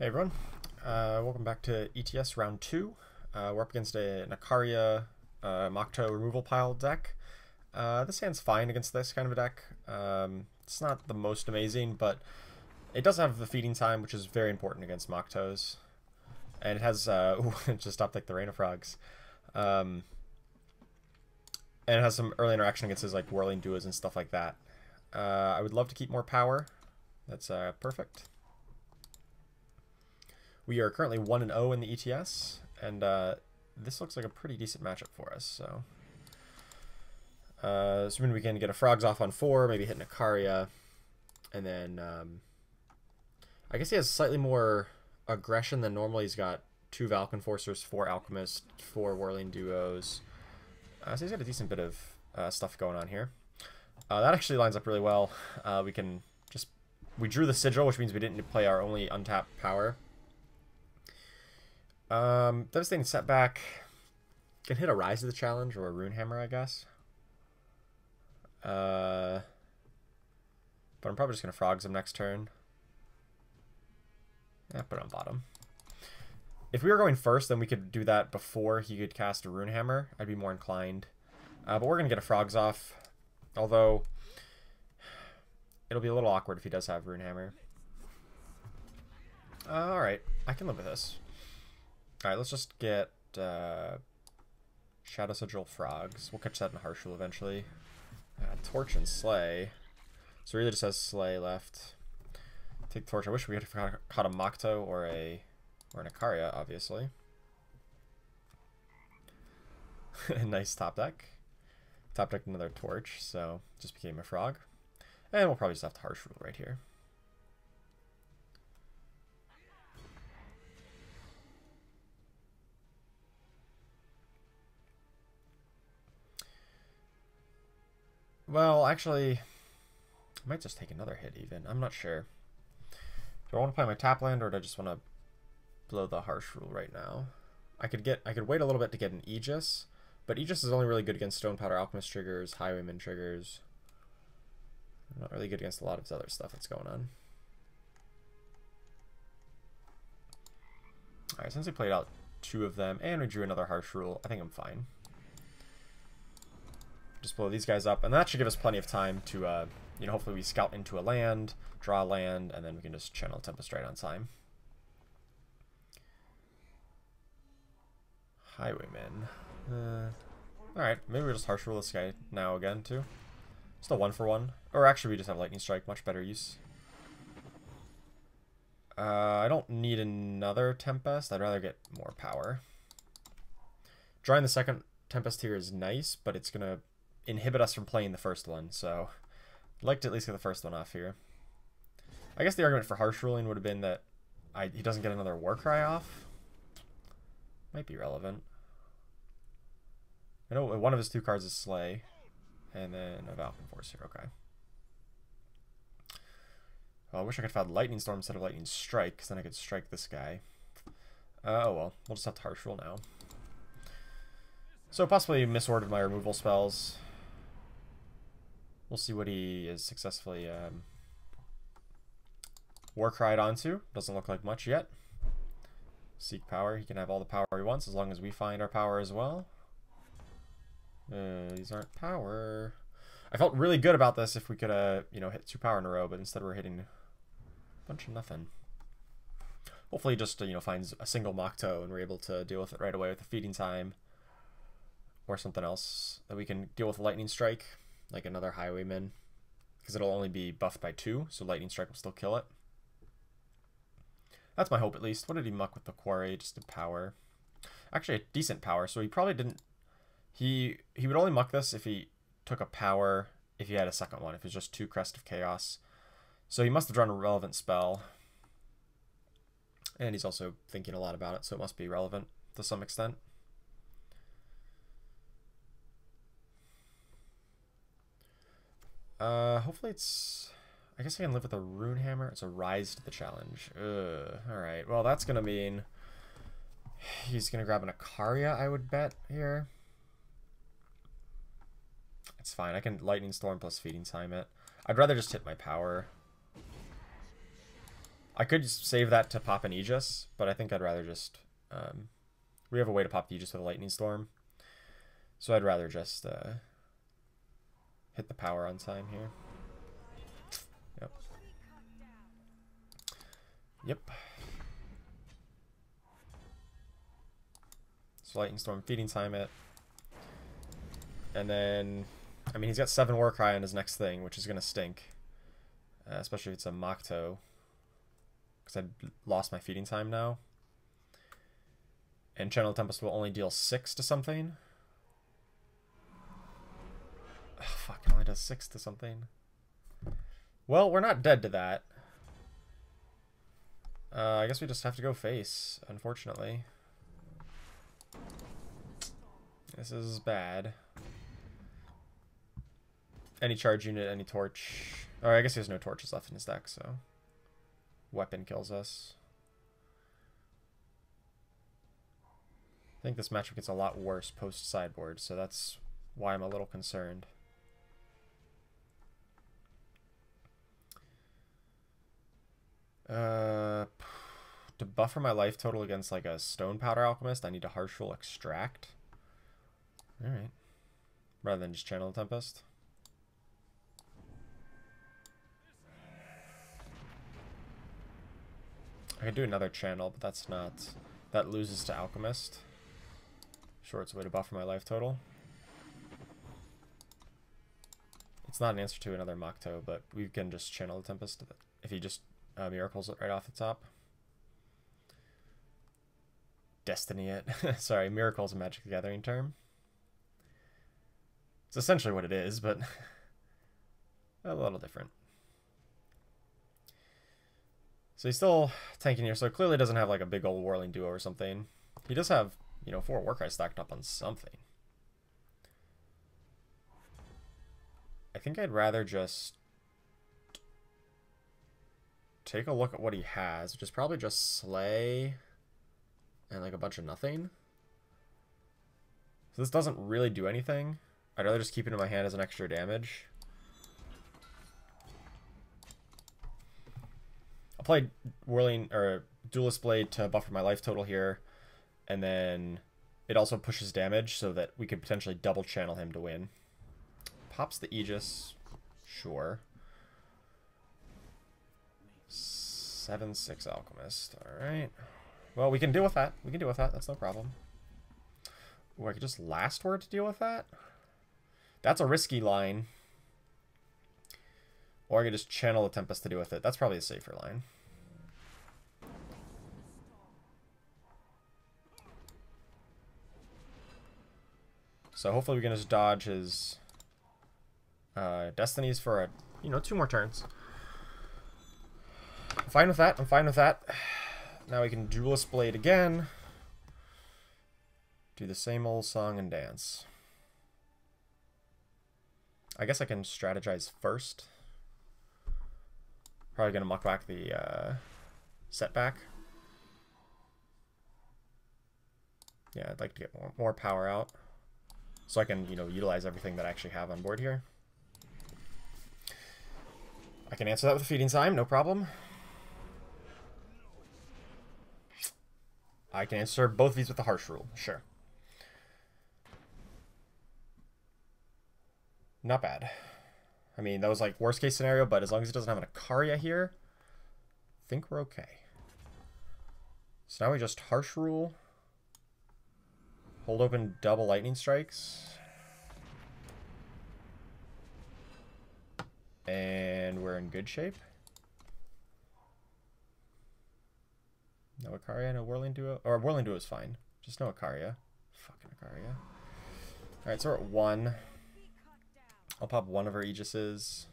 Hey everyone, welcome back to ETS round 2. We're up against an Ikaria Mokto removal pile deck. This hand's fine against this kind of a deck. It's not the most amazing, but it does have the feeding time, which is very important against Moktos. And it has, it just stopped like the Rain of Frogs. And it has some early interaction against his like Whirling Duos and stuff like that. I would love to keep more power. That's perfect. We are currently 1-0 in the ETS, and this looks like a pretty decent matchup for us. So, assuming we can get a Frogs off on 4, maybe hit an Ikaria, and then I guess he has slightly more aggression than normal. He's got 2 Valk Enforcers, 4 Alchemist, 4 Whirling Duos. So he's got a decent bit of stuff going on here. That actually lines up really well. We drew the Sigil, which means we didn't play our only untapped power. Devastating Setback. Can hit a Rise of the Challenge or a Rune Hammer, I guess. But I'm probably just going to Frogs him next turn. Yeah, put it on bottom. If we were going first, then we could do that before he could cast a Rune Hammer. I'd be more inclined. But we're going to get a Frogs off. Although, it'll be a little awkward if he does have Rune Hammer. Alright, I can live with this. Alright, let's just get Shadow Sigil Frogs. We'll catch that in Harsh Rule eventually. Torch and Slay. So it really just has Slay left. Take Torch. I wish we had caught a Mokto or an Ikaria, obviously. Nice top deck. Top deck another Torch, so just became a Frog. And we'll probably just have to Harsh Rule right here. Well, actually, I might just take another hit even. I'm not sure. Do I want to play my tap land, or do I just want to blow the Harsh Rule right now? I could wait a little bit to get an Aegis, but Aegis is only really good against Stone Powder Alchemist triggers, Highwayman triggers. Not really good against a lot of other stuff that's going on. Alright, since we played out 2 of them, and we drew another Harsh Rule, I think I'm fine. Just blow these guys up, and that should give us plenty of time to, you know, hopefully we scout into a land, draw a land, and then we can just channel Tempest right on time. Highwayman. Alright, maybe we'll just Harsh Rule this guy now again, too. Still 1-for-1. Or actually, we just have Lightning Strike, much better use. I don't need another Tempest. I'd rather get more power. Drawing the second Tempest here is nice, but it's going to inhibit us from playing the first one, so I'd like to at least get the first one off here. I guess the argument for Harsh Ruling would have been that he doesn't get another Warcry off. Might be relevant. I know one of his 2 cards is Slay, and then a Valk Enforcer. Okay. Well, I wish I could have had Lightning Storm instead of Lightning Strike, because then I could strike this guy. Oh well, we'll just have to Harsh Rule now. So possibly misordered my removal spells. We'll see what he is successfully Warcried onto. Doesn't look like much yet. Seek power. He can have all the power he wants as long as we find our power as well. These aren't power. I felt really good about this if we could, you know, hit 2 power in a row, but instead we're hitting a bunch of nothing. Hopefully he just, you know, finds a single Mokto and we're able to deal with it right away with the feeding time. Or something else that we can deal with Lightning Strike, like another Highwayman, because it'll only be buffed by 2, so Lightning Strike will still kill it. That's my hope, at least. What did he muck with the Quarry? Just a power. Actually, a decent power, so he probably didn't... He would only muck this if he took a power, if he had a second one, if it was just 2 Crest of Chaos. So he must have drawn a relevant spell. And he's also thinking a lot about it, so it must be relevant to some extent. Hopefully it's... I guess I can live with a Rune Hammer. It's a Rise to the Challenge. Alright, well that's gonna mean... He's gonna grab an Ikaria, I would bet, here. It's fine, I can Lightning Storm plus Feeding Time it. I'd rather just hit my power. I could just save that to pop an Aegis, but I think I'd rather just... we have a way to pop the Aegis with a Lightning Storm. So I'd rather just hit the power on sign here. Yep. Yep. So Lightning Storm, Feeding Time it. And then, I mean, he's got 7 Warcry on his next thing, which is going to stink. Especially if it's a Makto. Because I lost my Feeding Time now. And Channel Tempest will only deal 6 to something. Oh, fuck, it only does 6 to something. Well, we're not dead to that. I guess we just have to go face, unfortunately. This is bad. Any charge unit, any torch. Or I guess he has no torches left in his deck, so... Weapon kills us. I think this matchup gets a lot worse post-sideboard, so that's why I'm a little concerned. To buffer my life total against like a Stone Powder Alchemist, I need to Harsh Rule Extract. Alright. Rather than just Channel Tempest. I could do another channel, but that's not... That loses to Alchemist. Sure, it's a way to buffer my life total. It's not an answer to another Makto, but we can just channel the Tempest if he just miracles it right off the top. Destiny it. Sorry, Miracle's a Magic the Gathering term. It's essentially what it is, but a little different. So he's still tanking here, so it clearly doesn't have like a big old Whirling Duo or something. He does have, you know, 4 Warcry stacked up on something. I think I'd rather just take a look at what he has, which is probably just Slay and like a bunch of nothing. So this doesn't really do anything. I'd rather just keep it in my hand as an extra damage. I'll play Whirling or Duelist Blade to buffer my life total here, and then it also pushes damage so that we could potentially double channel him to win. Pops the Aegis, sure. 7/6 Alchemist, alright. Well, we can deal with that. We can deal with that, that's no problem. Ooh, I could just Last Word to deal with that? That's a risky line. Or I could just channel the Tempest to deal with it. That's probably a safer line. So hopefully we can just dodge his Destinies for a, you know, 2 more turns. I'm fine with that. I'm fine with that. Now we can Duelist Blade again. Do the same old song and dance. I guess I can strategize first. Probably gonna muck back the setback. Yeah, I'd like to get more power out, so I can, you know, utilize everything that I actually have on board here. I can answer that with a Feeding Time, no problem. I can answer both of these with the Harsh Rule, sure. Not bad. I mean, that was like worst case scenario, but as long as it doesn't have an Ikaria here, I think we're okay. So now we just Harsh Rule. Hold open double Lightning Strikes. And we're in good shape. No Ikaria, no Whirling Duo. Or Whirling Duo is fine. Just no Ikaria. Fucking Ikaria. Alright, so we're at 1. I'll pop one of her Aegises.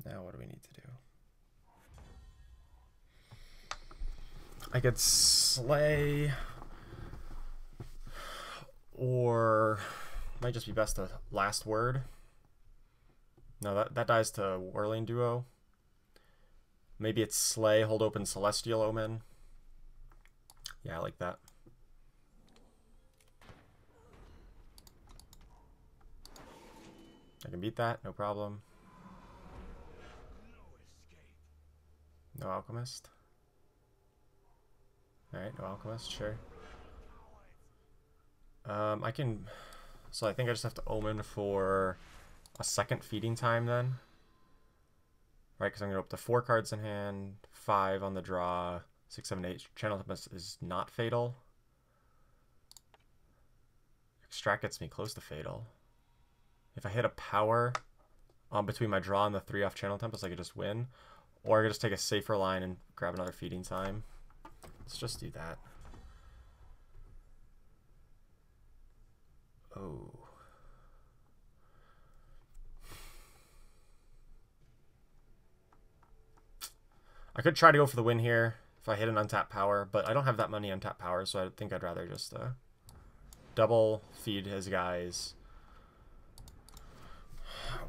Now what do we need to do? I could Slay, or might just be best to Last Word. No, that dies to Whirling Duo. Maybe it's Slay, hold open Celestial Omen. Yeah, I like that. I can beat that, no problem. No Alchemist. Alright, no Alchemist, sure. I can... So I think I just have to Omen for a second feeding time then. Right, because I'm going to go up to 4 cards in hand, 5 on the draw, 6, 7, 8. Channel Tempest is not fatal. Extract gets me close to fatal. If I hit a power between my draw and the 3 off Channel Tempest, I could just win. Or I could just take a safer line and grab another feeding time. Let's just do that. Oh. I could try to go for the win here if I hit an untapped power, but I don't have that many untapped powers, so I think I'd rather just double feed his guys.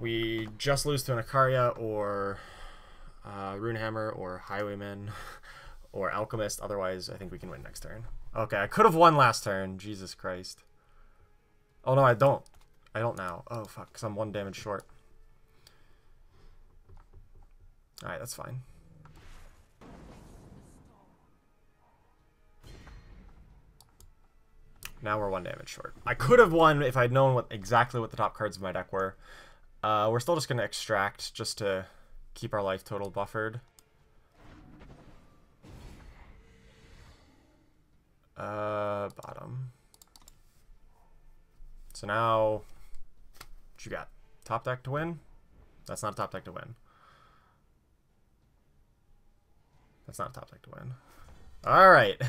We just lose to an Ikaria or Runehammer or Highwayman or Alchemist. Otherwise, I think we can win next turn. Okay, I could have won last turn. Jesus Christ. Oh, no, I don't. I don't now. Oh, fuck, because I'm 1 damage short. Alright, that's fine. Now we're 1 damage short. I could have won if I'd known exactly what the top cards of my deck were. We're still just going to extract just to keep our life total buffered. Bottom. So now, what you got? Top deck to win? That's not a top deck to win. That's not a top deck to win. Alright,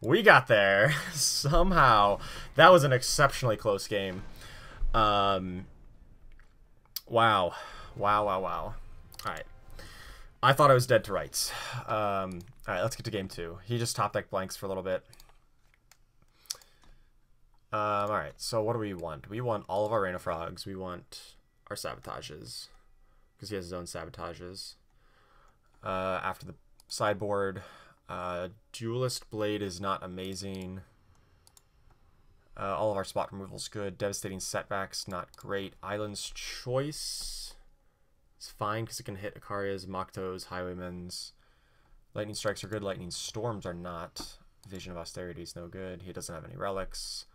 we got there somehow. That was an exceptionally close game. Wow. Alright. I thought I was dead to rights. Alright, let's get to game 2. He just top deck blanks for a little bit. Alright, so what do we want? We want all of our Rain of Frogs. We want our sabotages, because he has his own sabotages. After the sideboard, Duelist Blade is not amazing. All of our spot removal's good. Devastating Setbacks, not great. Island's Choice is fine because it can hit Ikarias, Maktos, Highwaymans. Lightning Strikes are good. Lightning Storms are not. Vision of Austerity is no good. He doesn't have any relics.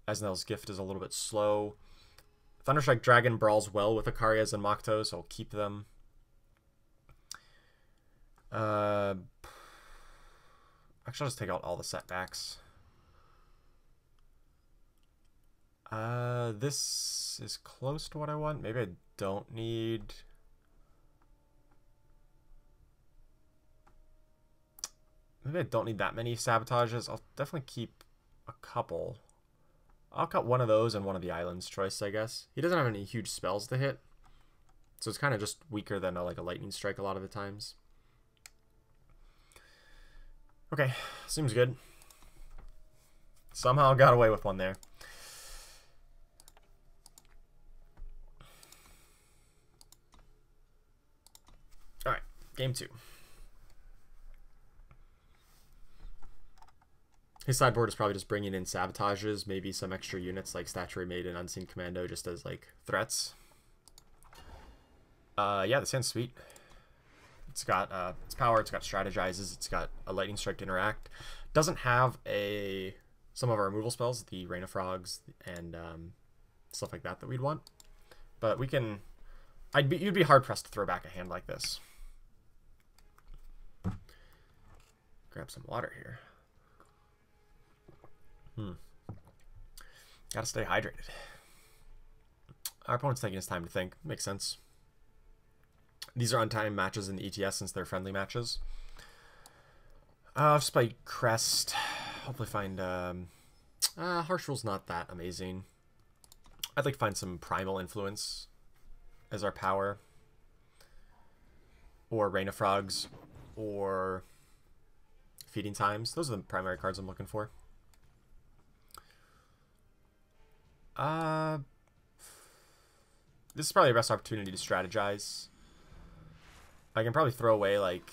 Asnel's Gift is a little bit slow. Thunderstrike Dragon brawls well with Ikarias and Maktos, so I'll keep them. Actually, I'll just take out all the setbacks. This is close to what I want. Maybe I don't need... Maybe I don't need that many sabotages. I'll definitely keep a couple. I'll cut one of those and one of the Island's Choice, I guess. He doesn't have any huge spells to hit, so it's kind of just weaker than like a Lightning Strike a lot of the times. Okay, seems good. Somehow got away with one there. Alright, game 2. His sideboard is probably just bringing in sabotages, maybe some extra units like Statuary Maiden, Unseen Commando, just as like threats. Yeah, this hand's sweet. It's got its power, it's got strategizes, it's got a Lightning Strike to interact. Doesn't have some of our removal spells, the Rain of Frogs and stuff like that we'd want. But we can... you'd be hard pressed to throw back a hand like this. Grab some water here. Gotta stay hydrated. Our opponent's taking his time to think. Makes sense. These are untimed matches in the ETS since they're friendly matches. I'll just play Crest. Hopefully find... Harsh Rule's not that amazing. I'd like to find some Primal Influence as our power. Or Rain of Frogs. Or Feeding Times. Those are the primary cards I'm looking for. This is probably the best opportunity to strategize. I can probably throw away like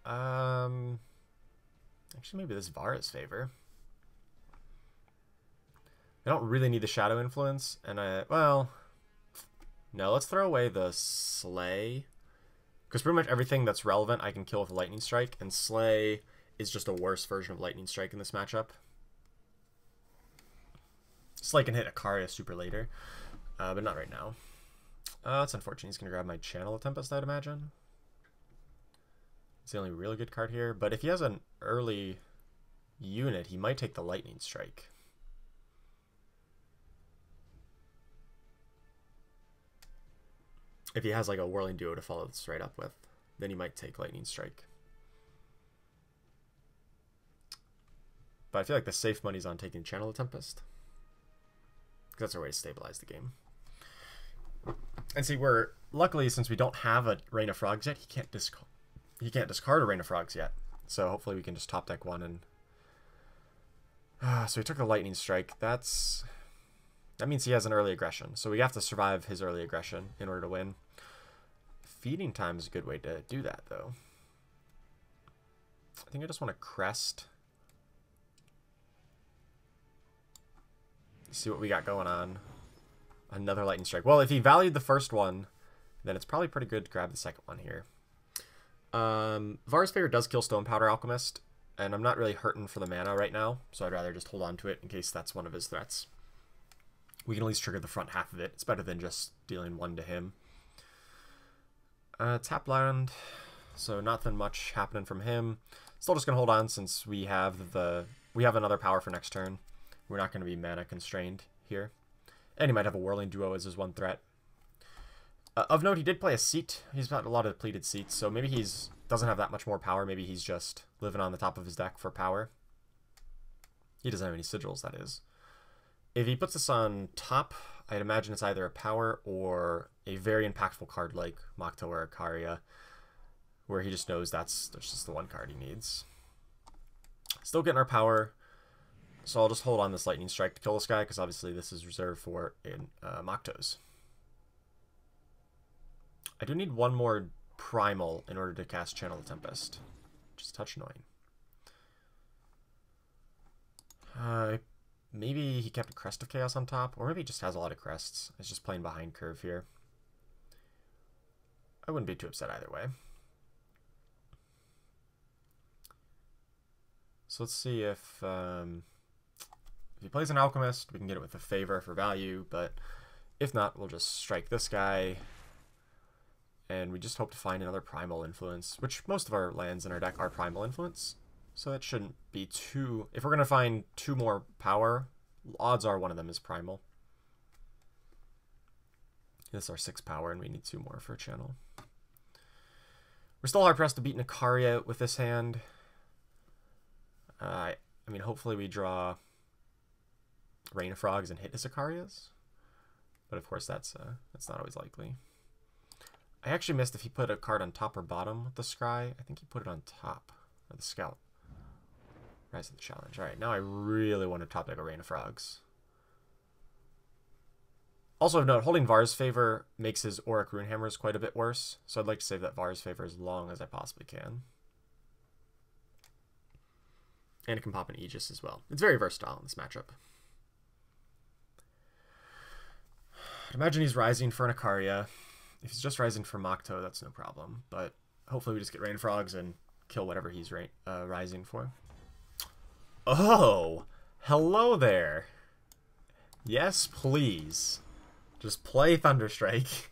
actually maybe this Vara's Favor. I don't really need the Shadow Influence, and well, no, let's throw away the Slay. Because pretty much everything that's relevant I can kill with a Lightning Strike, and Slay is just a worse version of Lightning Strike in this matchup. Slay can hit Ikaria super later, but not right now. That's unfortunate. He's going to grab my Channel of Tempest, I'd imagine. It's the only really good card here, but if he has an early unit, he might take the Lightning Strike. If he has like a Whirling Duo to follow this right up with, then he might take Lightning Strike. But I feel like the safe money's on taking Channel of Tempest, because that's our way to stabilize the game. And see, luckily, since we don't have a Rain of Frogs yet, he can't discard a Rain of Frogs yet. So hopefully we can just top deck one and... so he took the Lightning Strike. That means he has an early aggression. So we have to survive his early aggression in order to win. Feeding Time is a good way to do that, though. I think I just want to crest. See what we got going on. Another Lightning Strike. Well, if he valued the first one, then it's probably pretty good to grab the second one here. Var's Favor does kill Stone Powder Alchemist, and I'm not really hurting for the mana right now, so I'd rather just hold on to it in case that's one of his threats. We can at least trigger the front half of it. It's better than just dealing one to him. Tap land, so nothing much happening from him. Still just gonna hold on since we have another power for next turn. We're not gonna be mana constrained here. And he might have a Whirling Duo as his one threat. Of note, he did play a Seat. He's got a lot of depleted Seats, so maybe he's doesn't have that much more power. Maybe he's just living on the top of his deck for power. He doesn't have any sigils, that is. If he puts this on top, I'd imagine it's either a power or a very impactful card like Makto or Ikaria, where he just knows that's just the one card he needs. Still getting our power, so I'll just hold on this Lightning Strike to kill this guy, because obviously this is reserved for Maktos. I do need one more Primal in order to cast Channel of Tempest, which is a touch annoying. Maybe he kept a Crest of Chaos on top, or maybe he just has a lot of crests. It's just playing behind curve here. I wouldn't be too upset either way. So let's see if he plays an Alchemist, we can get it with a Favor for value, but if not, we'll just strike this guy. And we just hope to find another Primal Influence, which most of our lands in our deck are Primal Influence. So that shouldn't be too... If we're going to find two more power, odds are one of them is Primal. This is our 6 power, and we need 2 more for a channel. We're still hard-pressed to beat Ikaria with this hand. I mean, hopefully we draw Rain of Frogs and hit his Ikarias. But of course, that's not always likely. I actually missed if he put a card on top or bottom with the Scry. I think he put it on top of the Scout. Rise of the Challenge. Alright, now I really want to top deck a Rain of Frogs. Also of note, holding Var's Favor makes his Auric Runehammers quite a bit worse, so I'd like to save that Var's Favor as long as I possibly can. And it can pop an Aegis as well. It's very versatile in this matchup. I'd imagine he's rising for an Ikaria. If he's just rising for Makto, that's no problem. But hopefully we just get Rain Frogs and kill whatever he's rising for. Oh! Hello there! Yes, please. Just play Thunderstrike.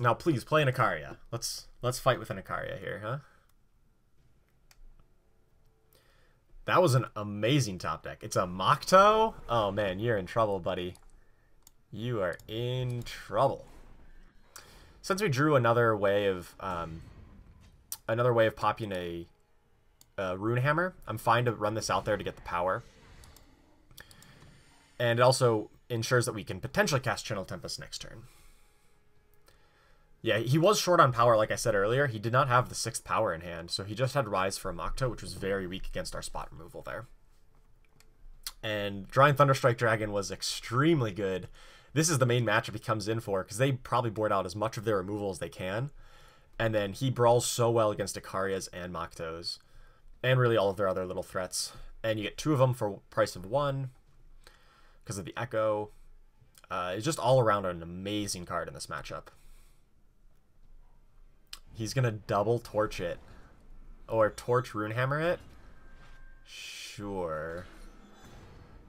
Now please, play an Ikaria. Let's fight with an Ikaria here, huh? That was an amazing top deck. It's a Makto? Oh man, you're in trouble, buddy. You are in trouble. Since we drew another way of popping a Runehammer, I'm fine to run this out there to get the power. And it also ensures that we can potentially cast Channel Tempest next turn. Yeah, he was short on power, like I said earlier. He did not have the 6th power in hand, so he just had Rise for a Makto, which was very weak against our spot removal there. And drawing Thunderstrike Dragon was extremely good. This is the main matchup he comes in for, because they probably board out as much of their removal as they can. And then he brawls so well against Ikarias and Maktos, and really all of their other little threats. And you get 2 of them for price of 1. because of the Echo. It's just all around an amazing card in this matchup. He's going to double Torch it. Or Torch Runehammer it. Sure.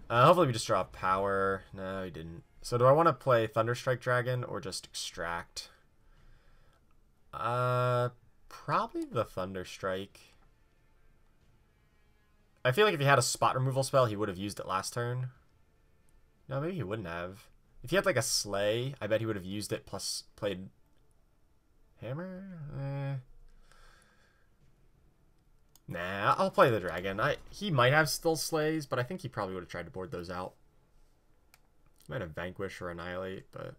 Hopefully we just draw power. No, he didn't. So do I want to play Thunderstrike Dragon or just Extract? Probably the Thunderstrike. I feel like if he had a spot removal spell, he would have used it last turn. No, maybe he wouldn't have. If he had like a Slay, I bet he would have used it plus played Hammer? Nah, I'll play the Dragon. He might have still Slays, but I think he probably would have tried to board those out. He might have Vanquish or Annihilate, but...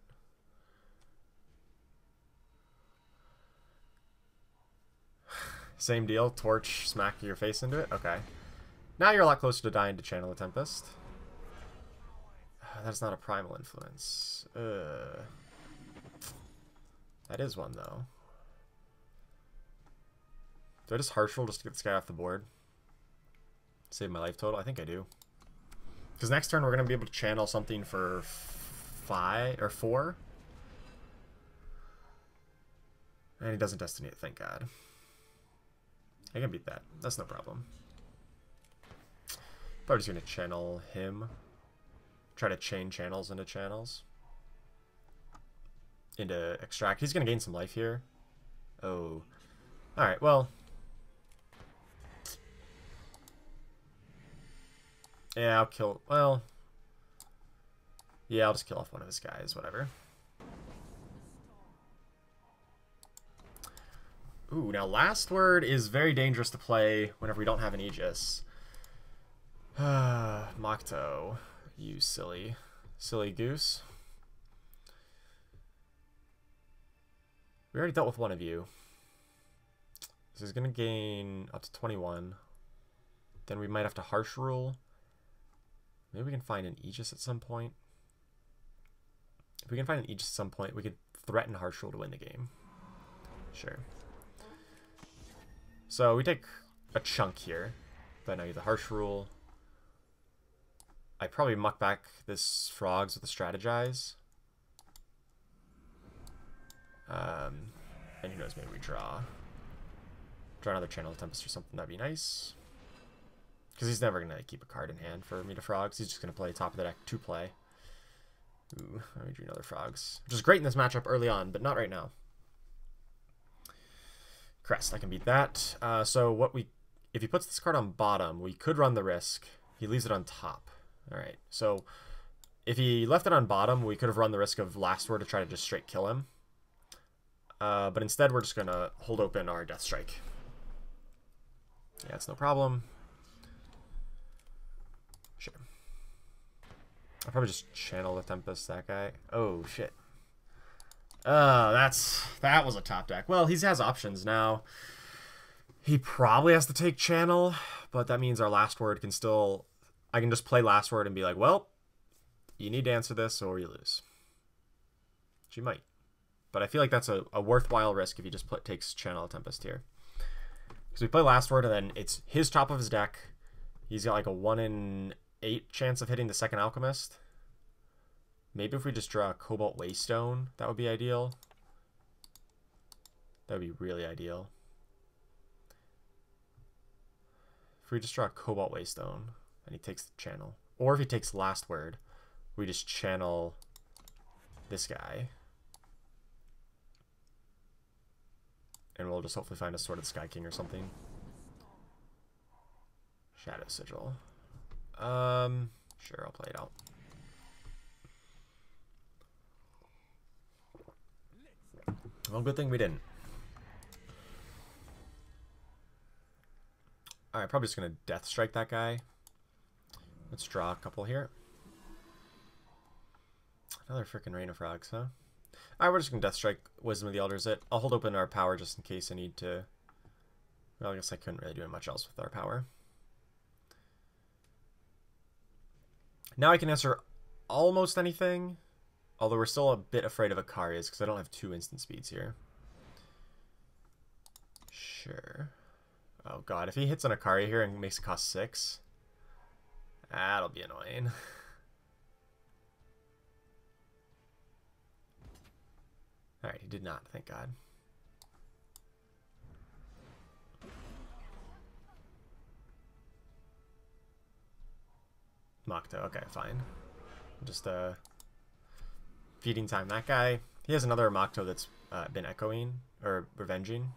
Same deal. Torch, smack your face into it? Okay. Now you're a lot closer to dying to Channel the Tempest. That's not a Primal Influence. That is one, though. Do I just Harsh Roll just to get this guy off the board? Save my life total? I think I do. Because next turn we're going to be able to channel something for 5 or 4. And he doesn't Destiny it, thank God. I can beat that. That's no problem. Probably just going to channel him. Try to chain channels into channels. Into Extract. He's going to gain some life here. Oh. Alright, well... Yeah, I'll kill... Well... Yeah, I'll just kill off one of his guys, whatever. Ooh, now Last Word is very dangerous to play whenever we don't have an Aegis. Makto, you silly goose. We already dealt with one of you. This is going to gain up to 21. Then we might have to Harsh Rule. Maybe we can find an Aegis at some point. If we can find an Aegis at some point, we could threaten Harsh Rule to win the game. Sure. So we take a chunk here. Then I get the Harsh Rule. I probably muck back this Frogs with the Strategize. And who knows, maybe we draw another Channel of Tempest or something. That'd be nice. Because he's never going to keep a card in hand for me to Frogs. He's just going to play top of the deck to play. Ooh, let me drew another Frogs. Which is great in this matchup early on, but not right now. Crest, I can beat that. So if he puts this card on bottom, we could run the risk. He leaves it on top. Alright, so if he left it on bottom, we could have run the risk of Last Word to try to just straight kill him. But instead, we're just going to hold open our Death Strike. Yeah, it's no problem. Sure. I'll probably just Channel the Tempest, that guy. Oh, shit. That was a top deck. Well, he has options now. He probably has to take Channel, but that means our Last Word can still... I can just play Last Word and be like, well, you need to answer this or you lose. She might. But I feel like that's a worthwhile risk if he just takes Channel of Tempest here. Because we play Last Word and then it's his top of his deck. He's got like a 1 in 8 chance of hitting the second Alchemist. Maybe if we just draw a Cobalt Waystone, that would be ideal. That would be really ideal. If we just draw a Cobalt Waystone and he takes the Channel. Or if he takes Last Word, we just channel this guy. And we'll just hopefully find a Sword of the Sky King or something. Shadow Sigil. Sure, I'll play it out. Well, good thing we didn't. Alright, probably just going to Death Strike that guy. Let's draw a couple here. Another freaking Rain of Frogs, huh? Alright, we're just going to Death Strike Wisdom of the Elders it. I'll hold open our power just in case I need to... Well, I guess I couldn't really do much else with our power. Now I can answer almost anything. Although we're still a bit afraid of Akari's because I don't have 2 instant speeds here. Sure. Oh god, if he hits an Akari here and makes it cost 6, that'll be annoying. he did not, thank God. Makto, okay, fine. Just feeding time that guy. He has another Makto that's been echoing or revenging.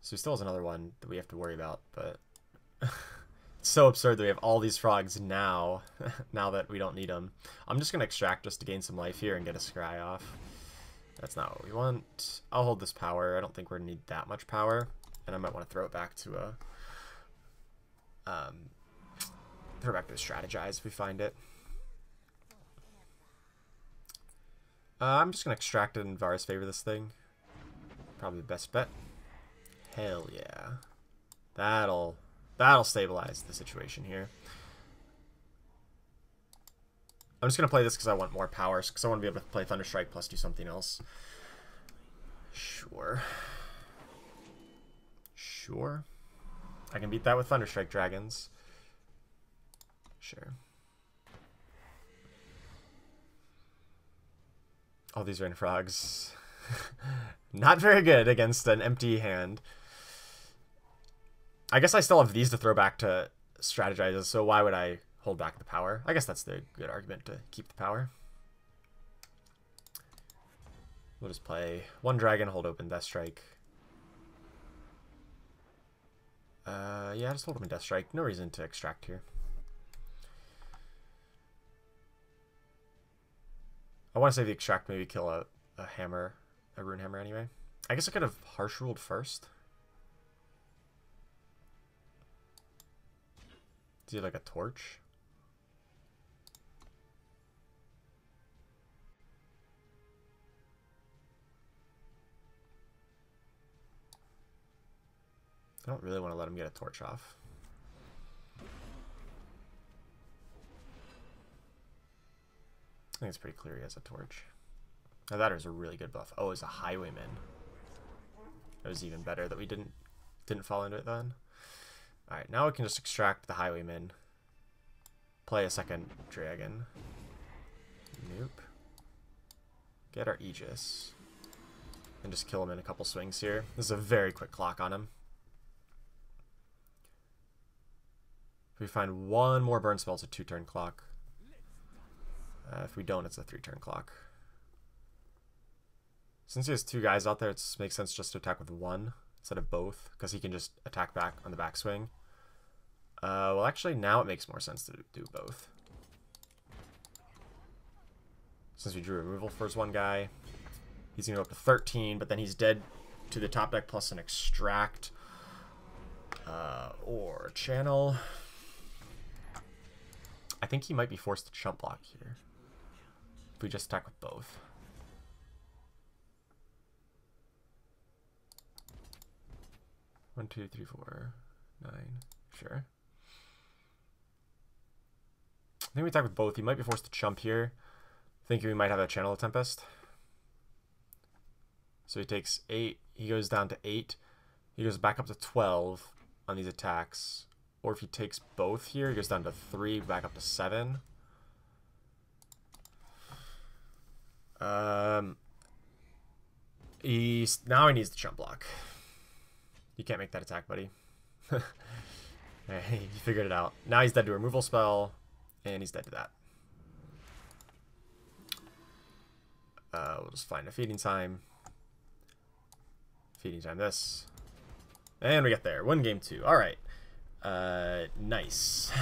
So he still has another one that we have to worry about, but it's so absurd that we have all these frogs now, now that we don't need them. I'm just going to extract just to gain some life here and get a scry off. That's not what we want. I'll hold this power. I don't think we're going to need that much power, and I might want to throw it back to a... throw it back to strategize if we find it. I'm just going to extract it in Vara's favor this thing. Probably the best bet. Hell yeah. That'll stabilize the situation here. I'm just going to play this because I want more power, because I want to be able to play Thunderstrike plus do something else. Sure. Sure. I can beat that with Thunderstrike dragons. Sure. All these rain frogs. Not very good against an empty hand. I guess I still have these to throw back to strategizes, so why would I hold back the power? I guess that's the good argument to keep the power. We'll just play one dragon, hold open Death Strike. Yeah, just hold open Death Strike. No reason to extract here. I want to say the extract maybe kill a hammer, a rune hammer anyway. I guess I could have harsh ruled first. Is he like a torch? I don't really want to let him get a torch off. I think it's pretty clear he has a torch. Now that is a really good buff. Oh, it's a highwayman. That was even better that we didn't fall into it then. Alright, now we can just extract the highwayman. Play a second dragon. Nope. Get our Aegis. And just kill him in a couple swings here. This is a very quick clock on him. If we find one more burn spell, it's a 2-turn clock. If we don't, it's a 3-turn clock. Since he has 2 guys out there, it makes sense just to attack with 1 instead of both, because he can just attack back on the backswing. Well, actually, now it makes more sense to do both. Since we drew removal for his one guy, he's going to go up to 13, but then he's dead to the top deck plus an extract or channel. I think he might be forced to chump block here if we just attack with both. One, two, three, 4, 9. Sure. I think we attack with both. He might be forced to chump here. Thinking we might have a Channel of Tempest. So he takes 8. He goes down to 8. He goes back up to 12 on these attacks. Or if he takes both here, he goes down to 3, back up to 7. Now he needs the chump block. You can't make that attack, buddy. He figured it out. Now he's dead to a removal spell, and he's dead to that. We'll just find a feeding time. Feeding time this. And we get there. 1 game 2. Alright. Nice.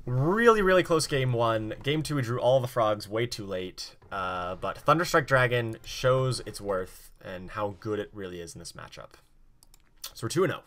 Really, really close game 1. Game 2, we drew all the frogs way too late. But Thunderstrike Dragon shows its worth and how good it really is in this matchup. So we're 2-0.